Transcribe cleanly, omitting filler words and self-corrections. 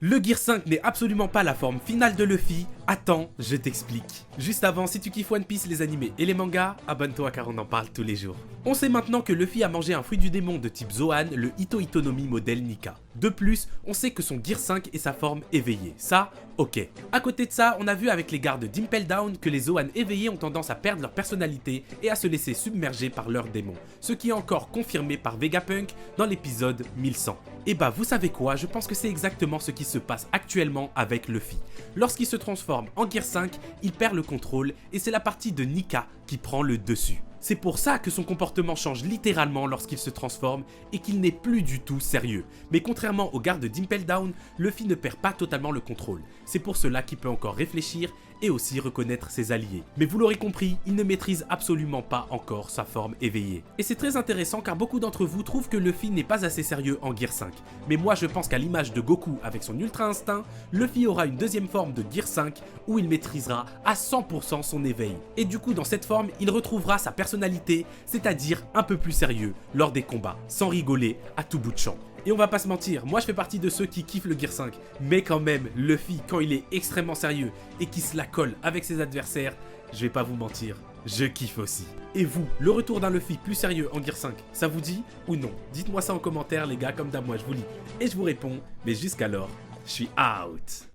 Le Gear 5 n'est absolument pas la forme finale de Luffy. Attends, je t'explique. Juste avant, si tu kiffes One Piece, les animés et les mangas, abonne-toi car on en parle tous les jours. On sait maintenant que Luffy a mangé un fruit du démon de type Zoan, le Ito Itonomi modèle Nika. De plus, on sait que son Gear 5 est sa forme éveillée. Ça, ok. À côté de ça, on a vu avec les gardes d'Impel Down que les Zoan éveillés ont tendance à perdre leur personnalité et à se laisser submerger par leurs démons. Ce qui est encore confirmé par Vegapunk dans l'épisode 1100. Et bah vous savez quoi, je pense que c'est exactement ce qui se passe actuellement avec Luffy. Lorsqu'il se transforme en Gear 5, il perd le contrôle et c'est la partie de Nika qui prend le dessus. C'est pour ça que son comportement change littéralement lorsqu'il se transforme et qu'il n'est plus du tout sérieux. Mais contrairement aux gardes d'Impel Down, Luffy ne perd pas totalement le contrôle. C'est pour cela qu'il peut encore réfléchir et aussi reconnaître ses alliés. Mais vous l'aurez compris, il ne maîtrise absolument pas encore sa forme éveillée. Et c'est très intéressant car beaucoup d'entre vous trouvent que Luffy n'est pas assez sérieux en Gear 5. Mais moi je pense qu'à l'image de Goku avec son Ultra Instinct, Luffy aura une deuxième forme de Gear 5 où il maîtrisera à 100% son éveil. Et du coup dans cette forme, il retrouvera sa personnalité, c'est-à-dire un peu plus sérieux lors des combats, sans rigoler à tout bout de champ. Et on va pas se mentir, moi je fais partie de ceux qui kiffent le Gear 5, mais quand même, Luffy, quand il est extrêmement sérieux et qui se la colle avec ses adversaires, je vais pas vous mentir, je kiffe aussi. Et vous, le retour d'un Luffy plus sérieux en Gear 5, ça vous dit ou non? Dites-moi ça en commentaire les gars, comme d'hab moi je vous lis et je vous réponds, mais jusqu'alors, je suis out.